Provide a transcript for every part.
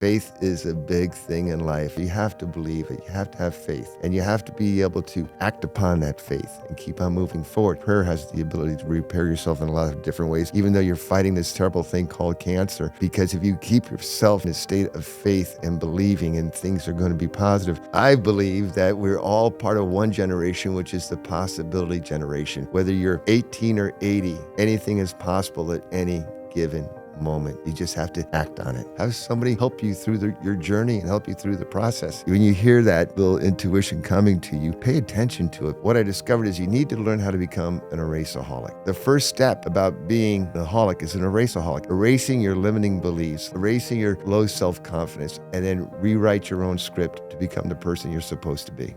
Faith is a big thing in life. You have to believe it. You have to have faith. And you have to be able to act upon that faith and keep on moving forward. Prayer has the ability to repair yourself in a lot of different ways, even though you're fighting this terrible thing called cancer. Because if you keep yourself in a state of faith and believing and things are going to be positive, I believe that we're all part of one generation, which is the possibility generation. Whether you're 18 or 80, anything is possible at any given moment. You just have to act on it. Have somebody help you through your journey and help you through the process. When you hear that little intuition coming to you, pay attention to it. What I discovered is you need to learn how to become an erasaholic. The first step about being an aholic is an erasaholic. Erasing your limiting beliefs, erasing your low self-confidence, and then rewrite your own script to become the person you're supposed to be.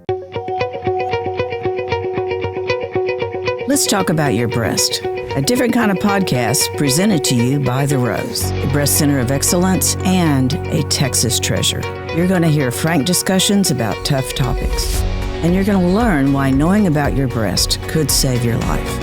Let's talk about your breast. A different kind of podcast presented to you by The Rose, a breast center of excellence and a Texas treasure. You're going to hear frank discussions about tough topics, and you're going to learn why knowing about your breast could save your life.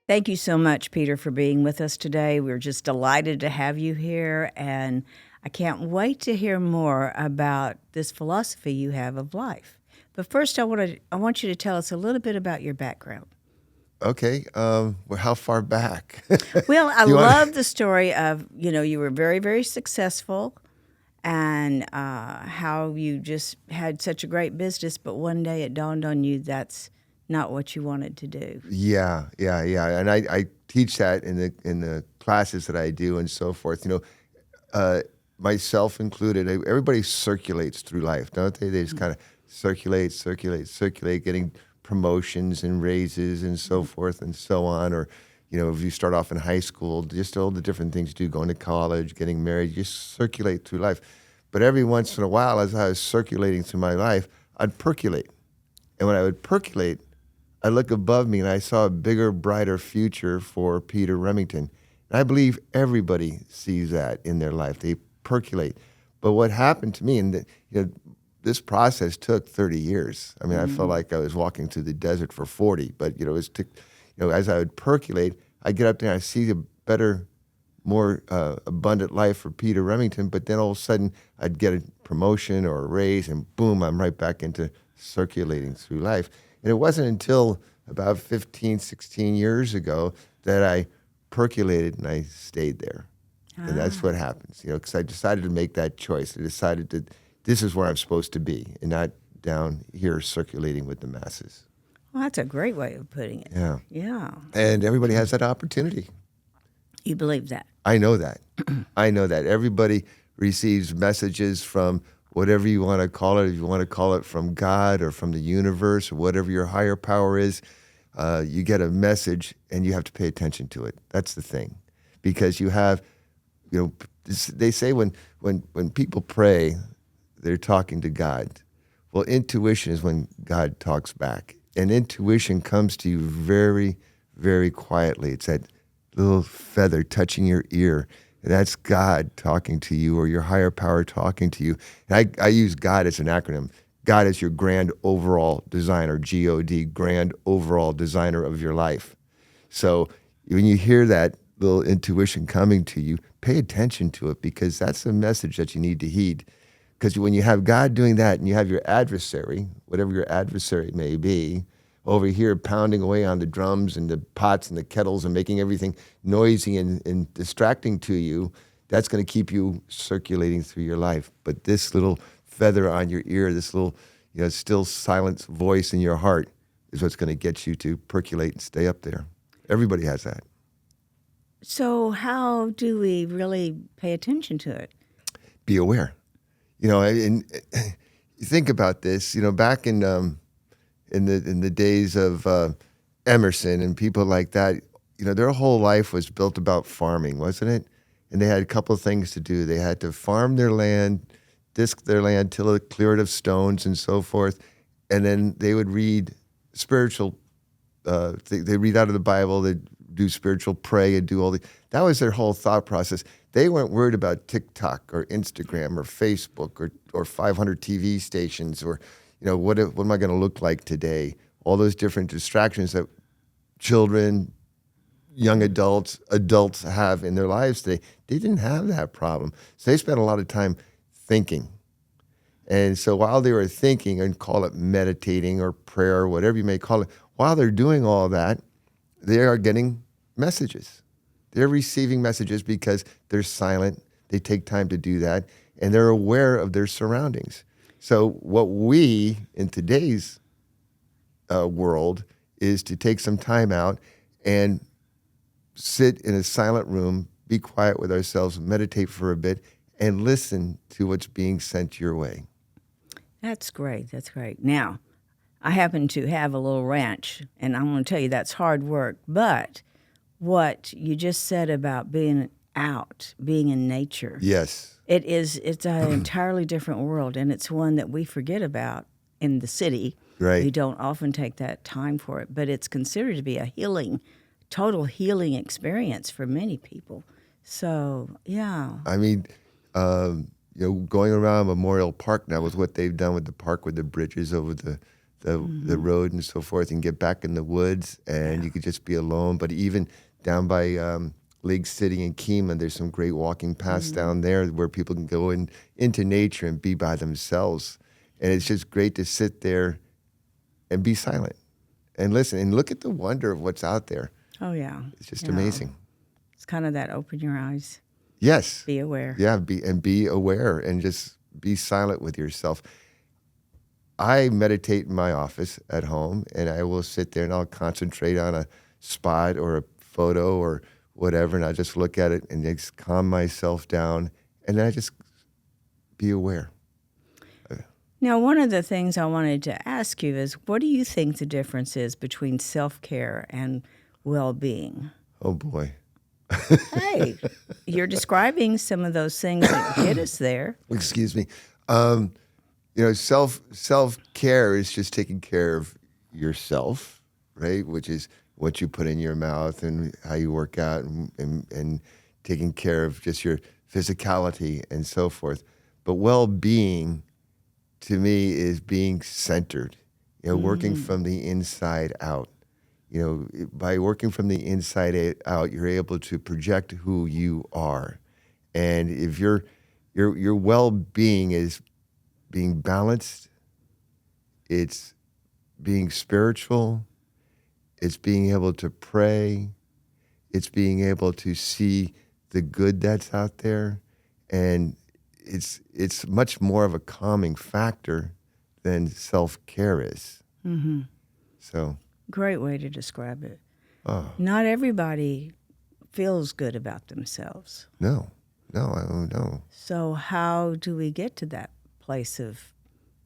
Thank you so much, Peter, for being with us today. We're just delighted to have you here, and I can't wait to hear more about this philosophy you have of life. But first, I want you to tell us a little bit about your background. Okay. Well, how far back? Well, I love the story of, you were very, very successful and how you just had such a great business, but one day it dawned on you that's not what you wanted to do. Yeah. And I teach that in the classes that I do and so forth. Myself included, everybody circulates through life, don't they? They just kind of circulate, getting promotions and raises and so forth and so on. Or, if you start off in high school, just all the different things you do, going to college, getting married, you just circulate through life. But every once in a while, as I was circulating through my life, I'd percolate. And when I would percolate, I'd look above me and I saw a bigger, brighter future for Peter Remington. And I believe everybody sees that in their life. They percolate. But what happened to me, and this process took 30 years. I mean, I felt like I was walking through the desert for 40, but as I would percolate, I get up there and I see a better, more abundant life for Peter Remington, but then all of a sudden I'd get a promotion or a raise and boom, I'm right back into circulating through life. And it wasn't until about 15, 16 years ago that I percolated and I stayed there. And that's what happens, because I decided to make that choice. I decided that this is where I'm supposed to be and not down here circulating with the masses. Well, that's a great way of putting it. Yeah. And everybody has that opportunity. You believe that? I know that. Everybody receives messages from whatever you want to call it. If you want to call it from God or from the universe or whatever your higher power is, you get a message and you have to pay attention to it. That's the thing. Because you have... they say when people pray, they're talking to God. Well, intuition is when God talks back. And intuition comes to you very, very quietly. It's that little feather touching your ear. And that's God talking to you or your higher power talking to you. And I use God as an acronym. God is your grand overall designer, G-O-D, grand overall designer of your life. So when you hear that little intuition coming to you, pay attention to it because that's the message that you need to heed. Because when you have God doing that and you have your adversary, whatever your adversary may be, over here pounding away on the drums and the pots and the kettles and making everything noisy and distracting to you, that's going to keep you circulating through your life. But this little feather on your ear, this little still silent voice in your heart is what's going to get you to percolate and stay up there. Everybody has that. So how do we really pay attention to it? Be aware. And you think about this, back in the days of Emerson and people like that, their whole life was built about farming, wasn't it? And they had a couple of things to do. They had to farm their land, disc their land, till it, clear it of stones and so forth. And then they would read spiritual, they read out of the Bible, they'd do spiritual pray and do all that was their whole thought process. They weren't worried about TikTok or Instagram or Facebook or 500 TV stations or, what am I going to look like today? all those different distractions that children, young adults have in their lives today. They didn't have that problem. So they spent a lot of time thinking. And so while they were thinking, and call it meditating or prayer or whatever you may call it, while they're doing all that, they are getting messages. They're receiving messages because they're silent. They take time to do that, and they're aware of their surroundings. So what we, in today's world, is to take some time out and sit in a silent room, be quiet with ourselves, meditate for a bit, and listen to what's being sent your way. That's great. That's great. Now, I happen to have a little ranch, and I'm going to tell you that's hard work. But what you just said about being out, being in nature, Yes. it's an entirely different world, and it's one that we forget about in the city. Right. We don't often take that time for it, but it's considered to be a total healing experience for many people. So, yeah. I mean, going around Memorial Park now with what they've done with the park, with the bridges over the road and so forth, and get back in the woods, and you could just be alone. But even down by Lake City and Kemah, there's some great walking paths down there where people can go into nature and be by themselves. And it's just great to sit there and be silent and listen and look at the wonder of what's out there. Oh, yeah. It's just amazing. It's kind of that open your eyes. Yes. Be aware. Yeah, be aware and just be silent with yourself. I meditate in my office at home, and I will sit there and I'll concentrate on a spot or a photo or whatever, and I just look at it and just calm myself down, and then I just be aware. Now, one of the things I wanted to ask you is, what do you think the difference is between self-care and well-being? Oh, boy. Hey, you're describing some of those things that get us there. Excuse me. Self-care is just taking care of yourself, right? Which is what you put in your mouth and how you work out and taking care of just your physicality and so forth. But well-being, to me, is being centered, working from the inside out. By working from the inside out, you're able to project who you are. And if your well-being is being balanced, it's being spiritual, it's being able to pray, it's being able to see the good that's out there, and it's much more of a calming factor than self-care is. Mm-hmm. So, great way to describe it. oh, Not everybody feels good about themselves. no, I don't know. So how do we get to that place of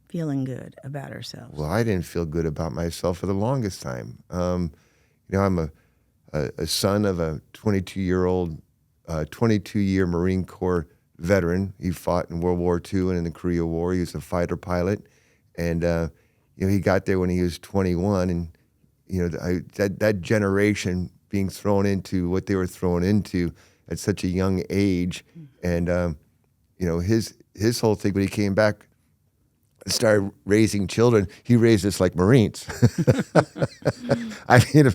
feeling good about ourselves? Well, I didn't feel good about myself for the longest time. I'm a son of a 22-year Marine Corps veteran. He fought in World War II and in the Korea War. He was a fighter pilot, and he got there when he was 21. And that generation being thrown into what they were thrown into at such a young age, and his whole thing when he came back, started raising children. He raised us like Marines. I mean,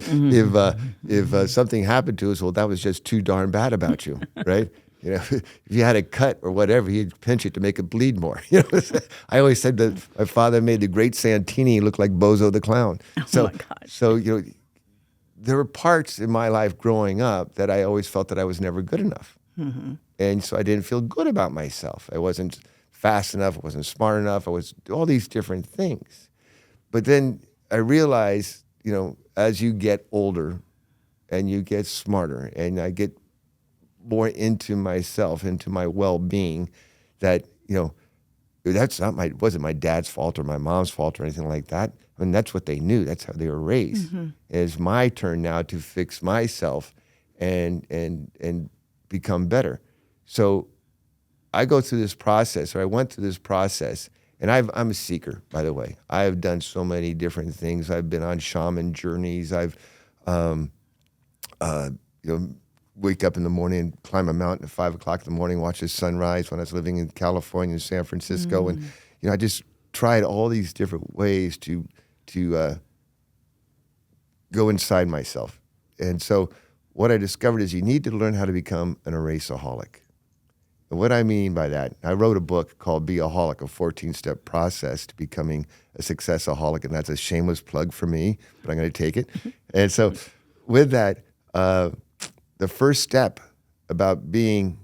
if something happened to us, well, that was just too darn bad about you, right? If you had a cut or whatever, he'd pinch it to make it bleed more. I always said that my father made the great Santini look like Bozo the Clown. Oh my gosh. So there were parts in my life growing up that I always felt that I was never good enough. Mm-hmm. And so I didn't feel good about myself. I wasn't fast enough. I wasn't smart enough. I was all these different things. But then I realized, as you get older and you get smarter and I get more into myself, into my well-being, that, wasn't my dad's fault or my mom's fault or anything like that. I mean, that's what they knew. That's how they were raised. Mm-hmm. It's my turn now to fix myself and become better. So I went through this process, and I'm a seeker, by the way. I have done so many different things. I've been on shaman journeys. I've, wake up in the morning and climb a mountain at 5 o'clock in the morning, watch the sunrise when I was living in California and San Francisco. And, I just tried all these different ways to go inside myself. And so what I discovered is you need to learn how to become an erasaholic. And what I mean by that, I wrote a book called Be a Holic, a 14-step process to becoming a successaholic, and that's a shameless plug for me, but I'm going to take it. And so with that, the first step about being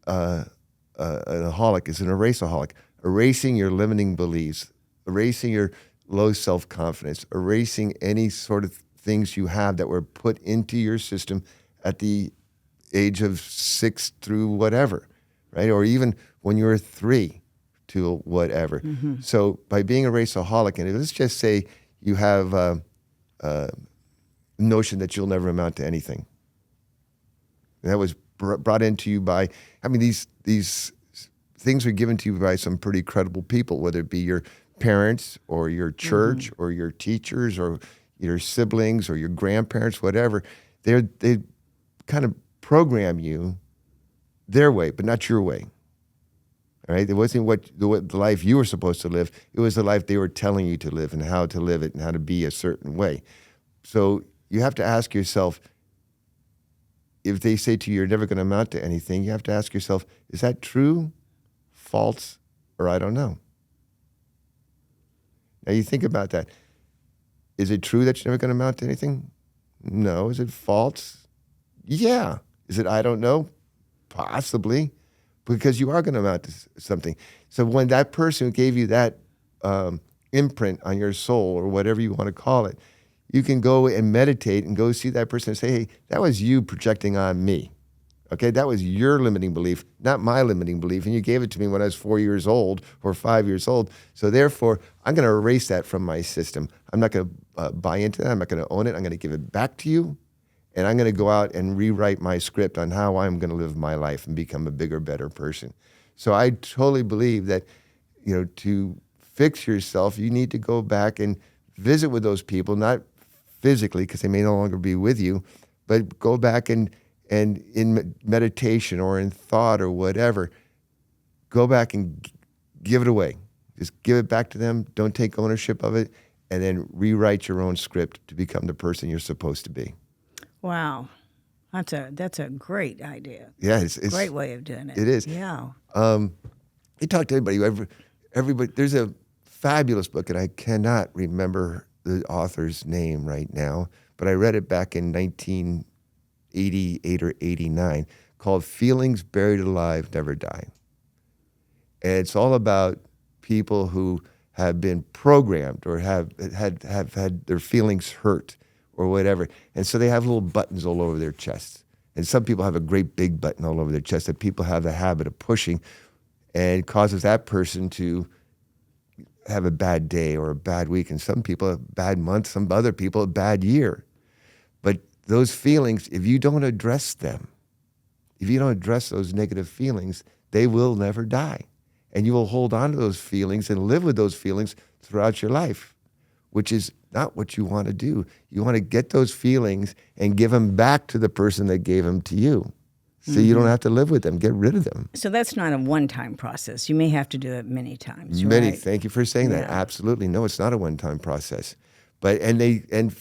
an aholic is an erasaholic, erasing your limiting beliefs, erasing your low self-confidence, erasing any sort of things you have that were put into your system at the age of 6 through whatever, right? Or even when you were 3 to whatever. So by being a erasaholic, and let's just say you have a notion that you'll never amount to anything. And that was brought into you by, I mean, these things are given to you by some pretty credible people, whether it be your parents or your church or your teachers or your siblings or your grandparents, whatever. They kind of program you their way, but not your way. All right? It wasn't the life you were supposed to live. It was the life they were telling you to live and how to live it and how to be a certain way. So you have to ask yourself, if they say to you, you're never going to amount to anything, you have to ask yourself, is that true, false, or I don't know? Now you think about that. Is it true that you're never going to amount to anything? No. Is it false? Yeah. Is it I don't know? Possibly, because you are going to amount to something. So when that person gave you that imprint on your soul or whatever you want to call it, you can go and meditate and go see that person and say, hey, that was you projecting on me. Okay, that was your limiting belief, not my limiting belief. And you gave it to me when I was 4 years old or 5 years old. So therefore, I'm going to erase that from my system. I'm not going to buy into that. I'm not going to own it. I'm going to give it back to you. And I'm going to go out and rewrite my script on how I'm going to live my life and become a bigger, better person. So I totally believe that, to fix yourself, you need to go back and visit with those people, not physically because they may no longer be with you, but go back and in meditation or in thought or whatever, go back and give it away. Just give it back to them. Don't take ownership of it, and then rewrite your own script to become the person you're supposed to be. Wow. That's a great idea. Yeah, it's great way of doing it. It is. Yeah. You talk to anybody, everybody. There's a fabulous book, and I cannot remember the author's name right now, but I read it back in 1988 or 89, called Feelings Buried Alive Never Die. And it's all about people who have been programmed or have had their feelings hurt or whatever. And so they have little buttons all over their chests. And some people have a great big button all over their chest that people have the habit of pushing, and causes that person to have a bad day or a bad week, and some people a bad month, some other people a bad year. But those feelings, if you don't address them, if you don't address those negative feelings, they will never die. And you will hold on to those feelings and live with those feelings throughout your life, which is not what you want to do. You want to get those feelings and give them back to the person that gave them to you. So you don't have to live with them. Get rid of them. So that's not a one-time process. You may have to do it many times, Many. right? Thank you for saying that. Absolutely. No, it's not a one-time process. But the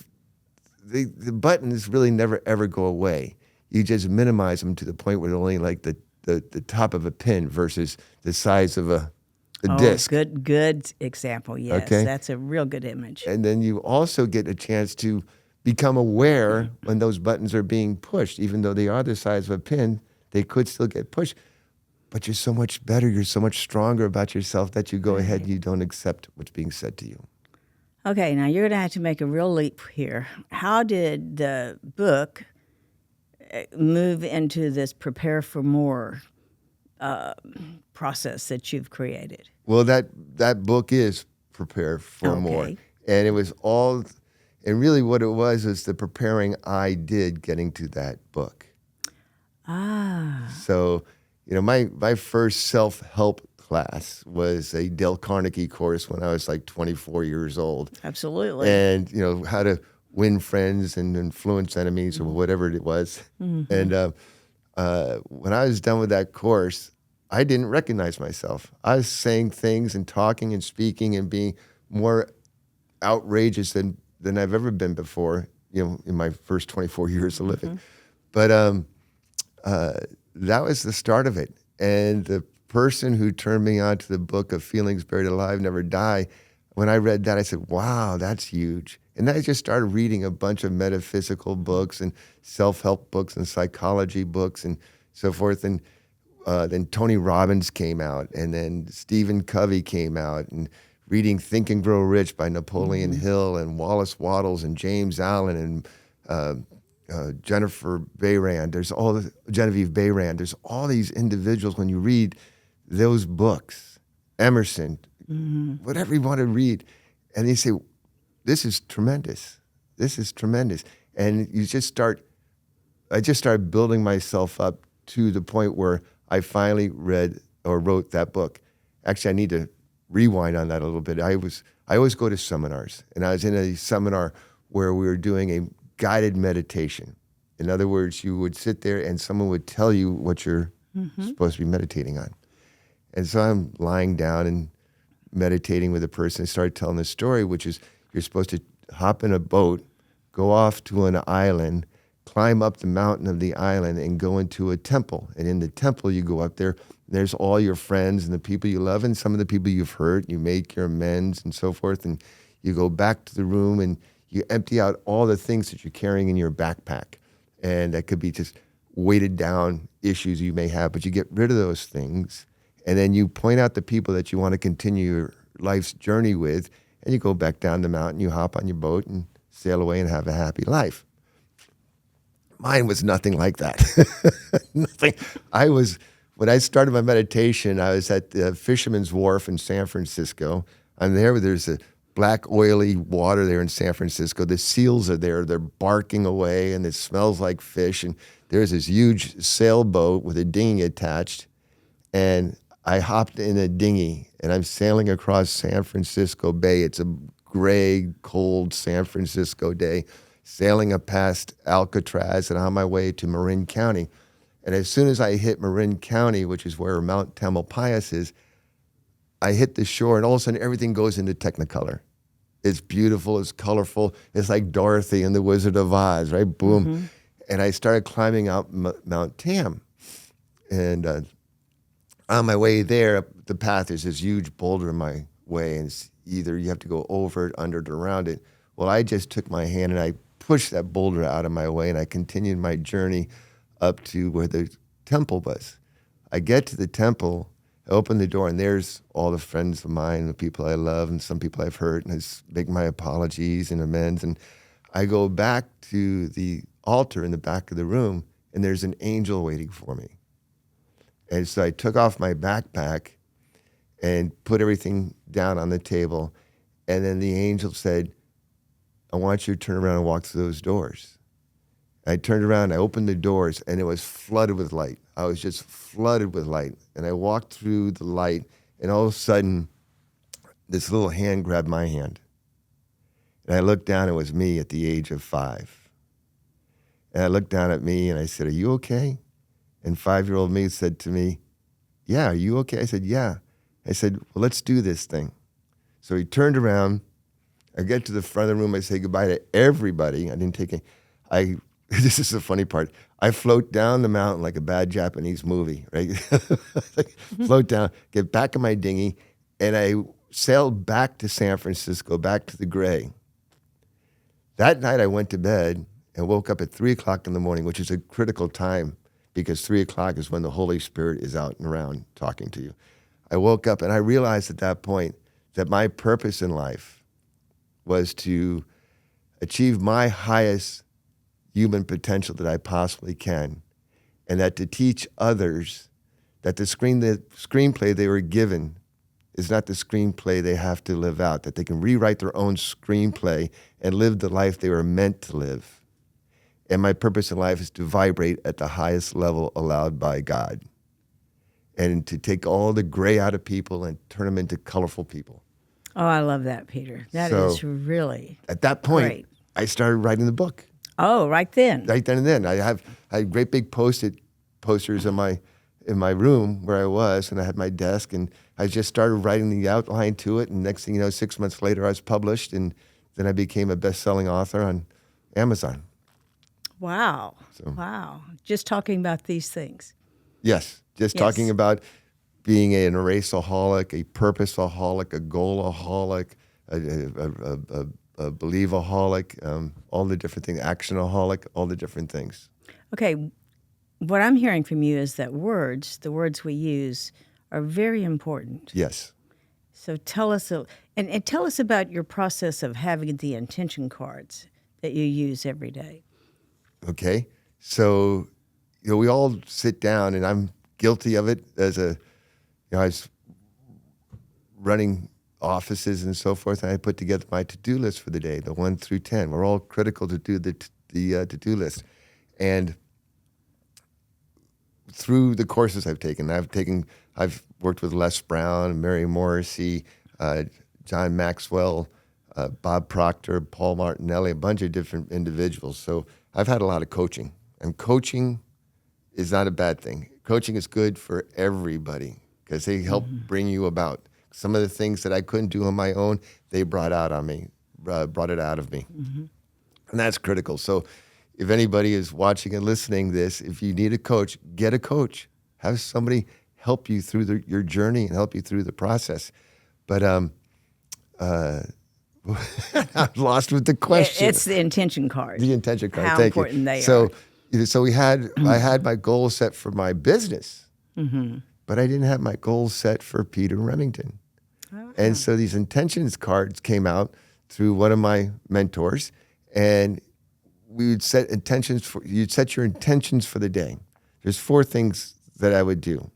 buttons really never ever go away. You just minimize them to the point where they're only like the top of a pin versus the size of a disc. Good example. Yes, Okay. That's a real good image. And then you also get a chance to become aware when those buttons are being pushed. Even though they are the size of a pin, they could still get pushed. But you're so much better, you're so much stronger about yourself that you go ahead and you don't accept what's being said to you. Okay, now you're going to have to make a real leap here. How did the book move into this prepare for more process that you've created? Well, that book is Prepare for More. And it was all, and really what it was is the preparing I did getting to that book. So, my first self-help class was a Dale Carnegie course when I was like 24 years old. Absolutely. And, how to win friends and influence enemies or whatever it was. And when I was done with that course, I didn't recognize myself. I was saying things and talking and speaking and being more outrageous than I've ever been before, in my first 24 years of living. But that was the start of it. And the person who turned me on to the book of Feelings Buried Alive, Never Die, when I read that, I said, wow, that's huge. And then I just started reading a bunch of metaphysical books and self-help books and psychology books and so forth. And then Tony Robbins came out, and then Stephen Covey came out, and reading Think and Grow Rich by Napoleon Hill and Wallace Wattles and James Allen and Genevieve Behrend. There's all these individuals. When you read those books, Emerson, whatever you want to read, and they say, this is tremendous. This is tremendous. And I just started building myself up to the point where I finally read or wrote that book. Actually, I need to rewind on that a little bit. I always go to seminars, and I was in a seminar where we were doing a guided meditation. In other words, you would sit there and someone would tell you what you're supposed to be meditating on. And so I'm lying down and meditating with a person. I started telling this story, which is you're supposed to hop in a boat, go off to an island, climb up the mountain of the island, and go into a temple. And in the temple, you go up there, there's all your friends and the people you love and some of the people you've hurt. You make your amends and so forth. And you go back to the room and you empty out all the things that you're carrying in your backpack. And that could be just weighted down issues you may have, but you get rid of those things. And then you point out the people that you want to continue your life's journey with, and you go back down the mountain, you hop on your boat and sail away and have a happy life. Mine was nothing like that. Nothing. When I started my meditation, I was at the Fisherman's Wharf in San Francisco. I'm there where there's a black oily water there in San Francisco. The seals are there. They're barking away, and it smells like fish. And there's this huge sailboat with a dinghy attached. And I hopped in a dinghy, and I'm sailing across San Francisco Bay. It's a gray, cold San Francisco day, sailing up past Alcatraz and on my way to Marin County. And as soon as I hit Marin County, which is where Mount Tamalpais is, I hit the shore, and all of a sudden everything goes into Technicolor. It's beautiful, it's colorful. It's like Dorothy and the Wizard of Oz, right? Boom. And I started climbing out Mount Tam. And on my way there, the path, there's this huge boulder in my way, and it's either you have to go over it, under it, or around it. Well, I just took my hand and I pushed that boulder out of my way, and I continued my journey up to where the temple was. I get to the temple, I open the door, and there's all the friends of mine, the people I love, and some people I've hurt, and I make my apologies and amends. And I go back to the altar in the back of the room, and there's an angel waiting for me. And so I took off my backpack and put everything down on the table. And then the angel said, I want you to turn around and walk through those doors. I turned around, I opened the doors, and it was flooded with light. I was just flooded with light. And I walked through the light, and all of a sudden, this little hand grabbed my hand. And I looked down, it was me at the age of 5. And I looked down at me, and I said, are you okay? And 5-year-old me said to me, yeah, are you okay? I said, yeah. I said, well, let's do this thing. So he turned around. I get to the front of the room. I say goodbye to everybody. I didn't take any. This is the funny part. I float down the mountain like a bad Japanese movie, right? Float down, get back in my dinghy, and I sailed back to San Francisco, back to the gray. That night I went to bed and woke up at 3 o'clock in the morning, which is a critical time because 3 o'clock is when the Holy Spirit is out and around talking to you. I woke up and I realized at that point that my purpose in life was to achieve my highest human potential that I possibly can, and that to teach others that the screenplay they were given is not the screenplay they have to live out, that they can rewrite their own screenplay and live the life they were meant to live. And my purpose in life is to vibrate at the highest level allowed by God, and to take all the gray out of people and turn them into colorful people. Oh, I love that, Peter. That is really at that point, great. I started writing the book. Oh, right then. Right then and then. I had great big posters in my room where I was, and I had my desk, and I just started writing the outline to it, and next thing you know, 6 months later, I was published, and then I became a best-selling author Amazon. Wow. So- Wow. Just talking about these things. Yes, just Yes. talking about being an erasaholic, a purposeaholic, a goalaholic, a believeaholic, all the different things, actionaholic, all the different things. Okay. What I'm hearing from you is that words, the words we use, are very important. Yes. So tell us, and tell us about your process of having the intention cards that you use every day. Okay. So, we all sit down, and I'm guilty of it I was running offices and so forth, and I put together my to-do list for the day, the 1 through 10. We're all critical to do the to-do list. And through the courses I've worked with Les Brown, Mary Morrissey, John Maxwell, Bob Proctor, Paul Martinelli, a bunch of different individuals. So I've had a lot of coaching, and coaching is not a bad thing. Coaching is good for everybody because they help bring you about. Some of the things that I couldn't do on my own, they brought it out of me. And that's critical. So if anybody is watching and listening this, if you need a coach, get a coach. Have somebody help you through your journey and help you through the process. But I'm lost with the question. It's the intention card. The intention card. How Thank important you. they so, are. So I had my goal set for my business, but I didn't have my goals set for Peter Remington. And so these intentions cards came out through one of my mentors, and we would set you'd set your intentions for the day. There's 4 things that I would do,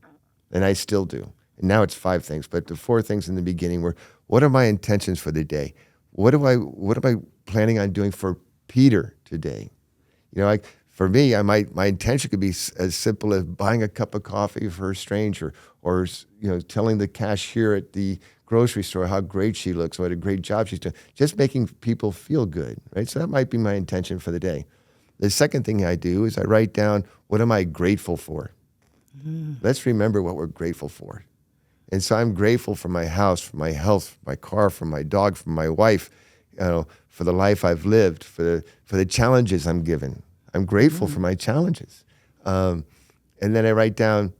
and I still do. And now it's 5 things, but the 4 things in the beginning were, what are my intentions for the day? What am I planning on doing for Peter today? For me, my intention could be as simple as buying a cup of coffee for a stranger, or telling the cashier at the grocery store how great she looks, what a great job she's doing. Just making people feel good, right? So that might be my intention for the day. The second thing I do is I write down, what am I grateful for? Let's remember what we're grateful for. And so I'm grateful for my house, for my health, for my car, for my dog, for my wife, for the life I've lived, for the challenges I'm given. I'm grateful for my challenges. And then I write down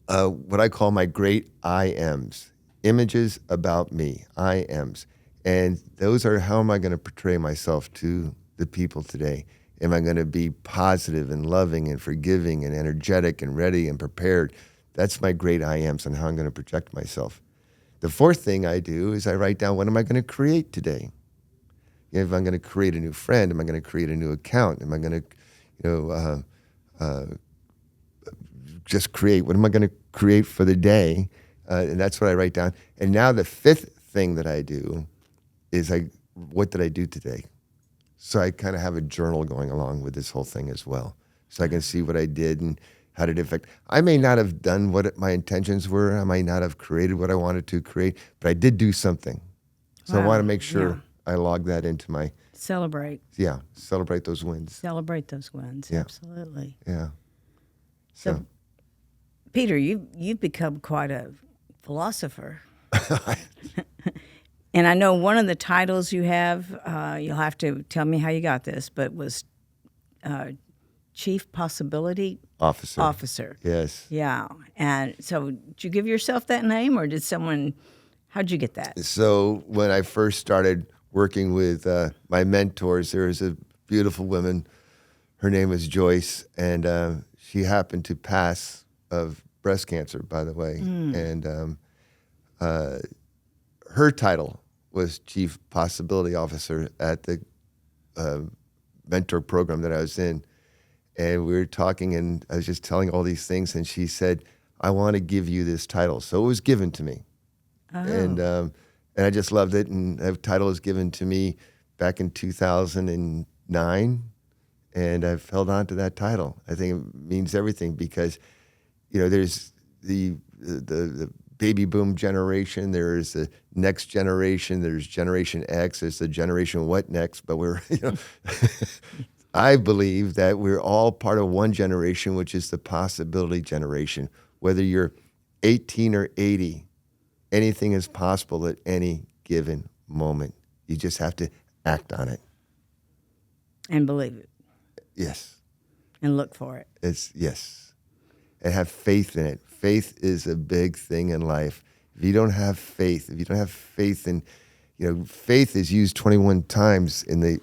what I call my great I ams, images about me, I ams. And those are, how am I going to portray myself to the people today? Am I going to be positive and loving and forgiving and energetic and ready and prepared? That's my great I ams on how I'm going to project myself. The 4th thing I do is I write down, what am I going to create today? If I'm going to create a new friend, am I going to create a new account? Am I going to, just create? What am I going to create for the day? And that's what I write down. And now the 5th thing that I do is what did I do today? So I kind of have a journal going along with this whole thing as well. So I can see what I did and how did it affect. I may not have done what my intentions were. I might not have created what I wanted to create, but I did do something. So I want to make sure I log that into my... Celebrate those wins. Celebrate those wins, absolutely. Yeah. So, Peter, you've become quite a philosopher. And I know one of the titles you have, you'll have to tell me how you got this, but was Chief Possibility Officer. Yes. Yeah. And so did you give yourself that name, or how'd you get that? So when I first started working with my mentors, there was a beautiful woman. Her name was Joyce, and she happened to pass of breast cancer, by the way. And her title was Chief Possibility Officer at the mentor program that I was in. And we were talking, and I was just telling all these things, and she said, I want to give you this title. So it was given to me. And I just loved it. And that title was given to me back in 2009, and I've held on to that title. I think it means everything because, there's the baby boom generation, there's the next generation, there's Generation X, there's the generation what next, but we're, I believe that we're all part of one generation, which is the possibility generation. Whether you're 18 or 80, anything is possible at any given moment. You just have to act on it. And believe it. Yes. And look for it. Yes. And have faith in it. Faith is a big thing in life. If you don't have faith in, faith is used 21 times in the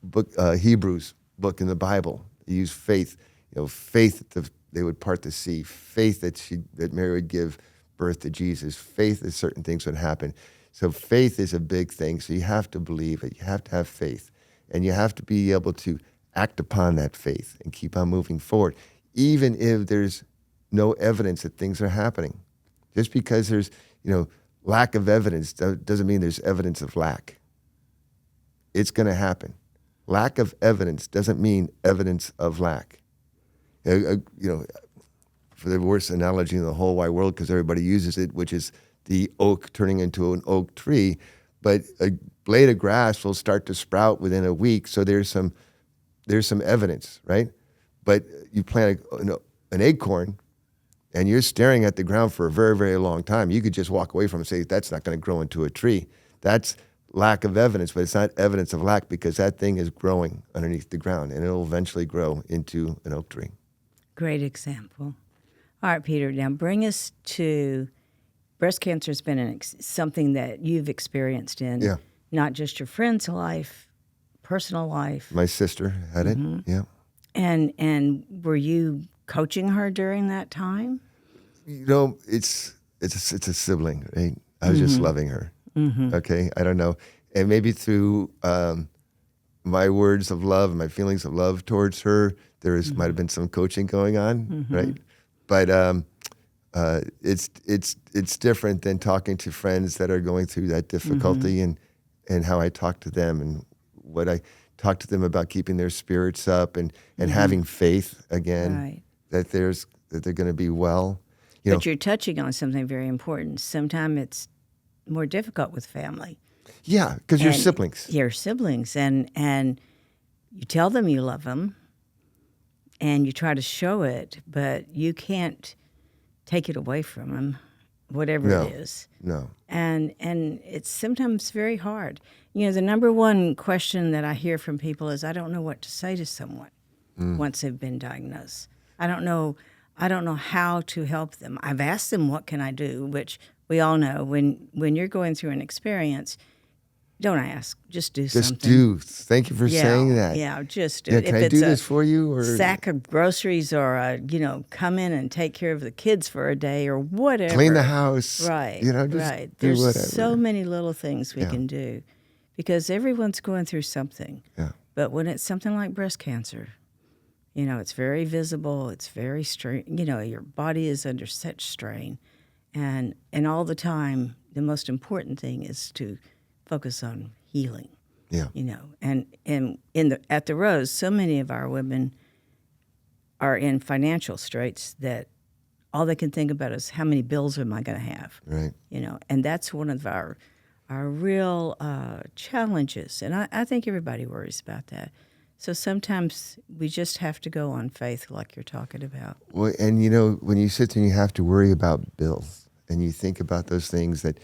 book Hebrews book in the Bible. They use faith. Faith that they would part the sea. Faith that Mary would give birth to Jesus. Faith that certain things would happen. So faith is a big thing. So you have to believe it. You have to have faith. And you have to be able to act upon that faith and keep on moving forward, even if there's no evidence that things are happening. Just because there's, lack of evidence doesn't mean there's evidence of lack. It's going to happen. Lack of evidence doesn't mean evidence of lack. For the worst analogy in the whole wide world, because everybody uses it, which is the oak turning into an oak tree, but a blade of grass will start to sprout within a week. So there's some evidence, right? But you plant an acorn, and you're staring at the ground for a very, very long time. You could just walk away from it and say, that's not going to grow into a tree. That's lack of evidence, but it's not evidence of lack because that thing is growing underneath the ground, and it'll eventually grow into an oak tree. Great example. All right, Peter, now bring us to breast cancer has been something that you've experienced in not just your friend's life, personal life. My sister had it, yeah. And were you coaching her during that time? It's a sibling, right? I was just loving her. Okay, I don't know, and maybe through my words of love, my feelings of love towards her, might have been some coaching going on, right? But it's different than talking to friends that are going through that difficulty, and how I talk to them and what I talk to them about keeping their spirits up and having faith again, right. that they're going to be well. But you're touching on something very important. Sometimes it's more difficult with family. Yeah, because you're siblings. You're siblings, and you tell them you love them, and you try to show it, but you can't take it away from them, whatever it is. No. And it's sometimes very hard. The number one question that I hear from people is, I don't know what to say to someone once they've been diagnosed. I don't know how to help them. I've asked them, what can I do? Which we all know, when you're going through an experience, don't ask, just do something. Just do. Thank you for saying that. Yeah, just do. Yeah, can I do this for you? Or sack of groceries, or come in and take care of the kids for a day, or whatever. Clean the house. Right. Just right. do There's whatever. so many little things we can do, because everyone's going through something. Yeah. But when it's something like breast cancer, it's very visible. It's very strain. Your body is under such strain, and all the time, the most important thing is to focus on healing. Yeah. And at the Rose, so many of our women are in financial straits that all they can think about is, how many bills am I going to have? Right. And that's one of our real challenges. And I think everybody worries about that. So sometimes we just have to go on faith, like you're talking about. Well, and when you sit there and you have to worry about bills, and you think about those things that,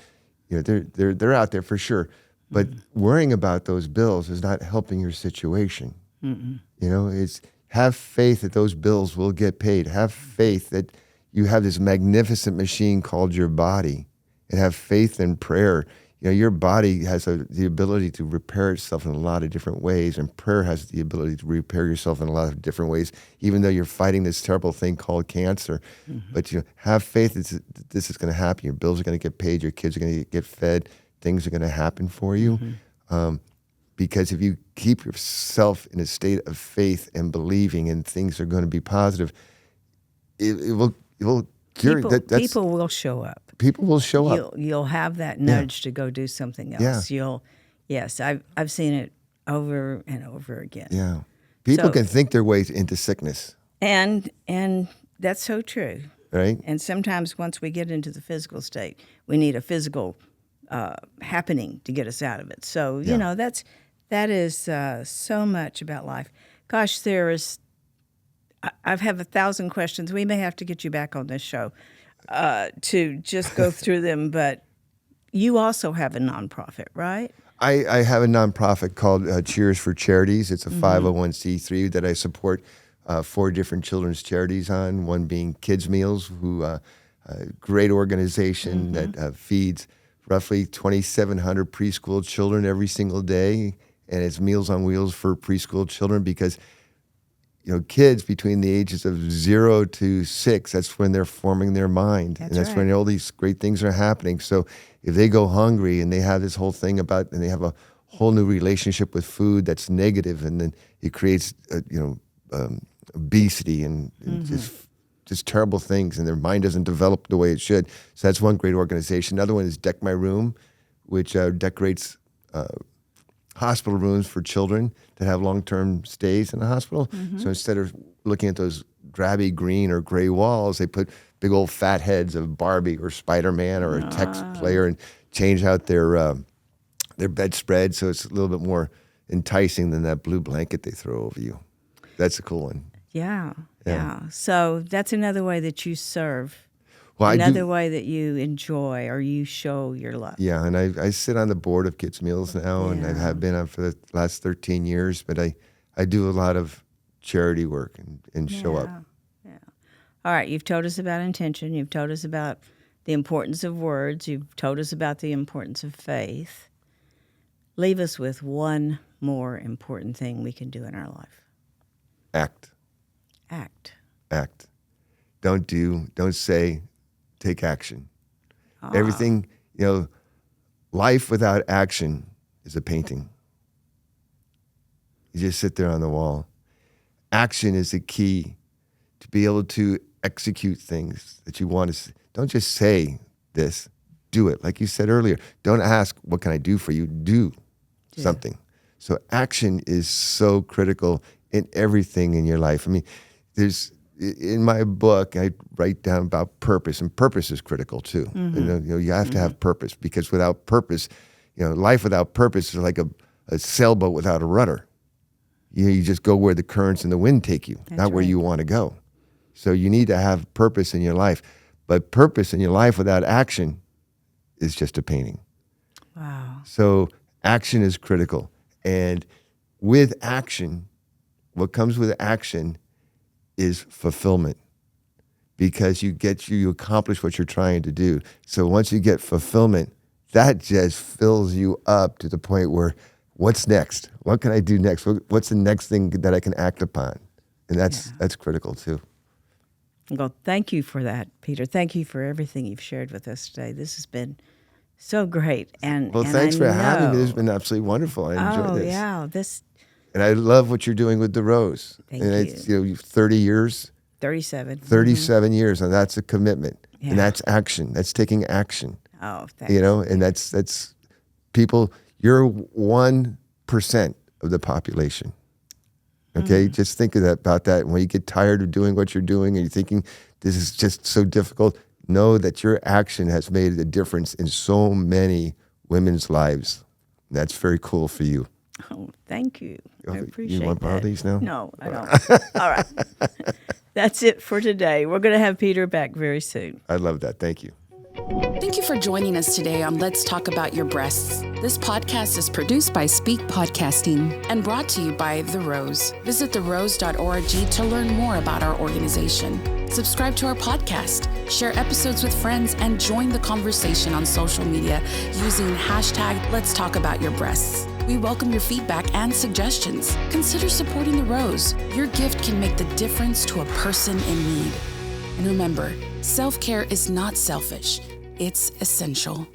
they're out there for sure, but worrying about those bills is not helping your situation. It's have faith that those bills will get paid. Have faith that you have this magnificent machine called your body, and have faith in prayer. Your body has the ability to repair itself in a lot of different ways, and prayer has the ability to repair yourself in a lot of different ways, even though you're fighting this terrible thing called cancer. But have faith that this is going to happen. Your bills are going to get paid. Your kids are going to get fed. Things are going to happen for you. Because if you keep yourself in a state of faith and believing, and things are going to be positive, it will cure. People will show up. People will show up. You'll have that nudge to go do something else. Yeah. Yes, I've seen it over and over again. Yeah. People can think their way into sickness. And that's so true. Right. And sometimes once we get into the physical state, we need a physical happening to get us out of it. So, that is so much about life. Gosh, I've had 1,000 questions. We may have to get you back on this show to just go through them. But you also have a nonprofit, right? I have a nonprofit called Cheers for Charities. It's a 501c3 that I support 4 different children's charities on, one being Kids Meals, who a great organization that feeds roughly 2,700 preschool children every single day, and it's Meals on Wheels for preschool children because kids between the ages of 0 to 6, that's when they're forming their mind. That's when all these great things are happening. So if they go hungry and they have this whole thing and they have a whole new relationship with food that's negative, and then it creates, obesity and just terrible things, and their mind doesn't develop the way it should. So that's one great organization. Another one is Deck My Room, which decorates hospital rooms for children that have long-term stays in the hospital. So instead of looking at those drabby green or gray walls, they put big old fat heads of Barbie or Spider-Man or a text player and change out their bedspread so it's a little bit more enticing than that blue blanket they throw over you. That's a cool one. Yeah. So that's another way that you serve. Well, another way that you enjoy or you show your love. Yeah, and I sit on the board of Kids Meals now, and I have been on for the last 13 years, but I do a lot of charity work and show up. Yeah. All right, you've told us about intention. You've told us about the importance of words. You've told us about the importance of faith. Leave us with one more important thing we can do in our life. Act. Don't say, take action. Everything, life without action is a painting. You just sit there on the wall. Action is the key to be able to execute things that you want to. Don't just say this, do it. Like you said earlier, don't ask, what can I do for you? Do something. So action is so critical in everything in your life. I mean, in my book, I write down about purpose, and purpose is critical too. You have to have purpose, because without purpose, life without purpose is like a sailboat without a rudder. You just go where the currents and the wind take you, not where you want to go. So you need to have purpose in your life. But purpose in your life without action is just a painting. Wow. So action is critical. And with action, what comes with action is fulfillment, because you accomplish what you're trying to do. So once you get fulfillment, that just fills you up to the point where, what's next? What can I do next? What's the next thing that I can act upon? And that's critical too. Well, thank you for that, Peter. Thank you for everything you've shared with us today. This has been so great. Thanks for having me. This has been absolutely wonderful. I enjoyed this. Oh, yeah. And I love what you're doing with the Rose. Thank you. It's 30 years. 37. 37 years, and that's a commitment. Yeah. And that's action. That's taking action. Oh, thanks. And that's people, you're 1% of the population. Okay? Just think about that. When you get tired of doing what you're doing and you're thinking, this is just so difficult, know that your action has made a difference in so many women's lives. And that's very cool for you. Oh, thank you. I appreciate that. You want to borrow these now? No, I don't. All right. That's it for today. We're going to have Peter back very soon. I love that. Thank you. Thank you for joining us today on Let's Talk About Your Breasts. This podcast is produced by Speak Podcasting and brought to you by The Rose. Visit therose.org to learn more about our organization. Subscribe to our podcast, share episodes with friends, and join the conversation on social media using hashtag Let's Talk About Your Breasts. We welcome your feedback and suggestions. Consider supporting The Rose. Your gift can make the difference to a person in need. And remember, self-care is not selfish, it's essential.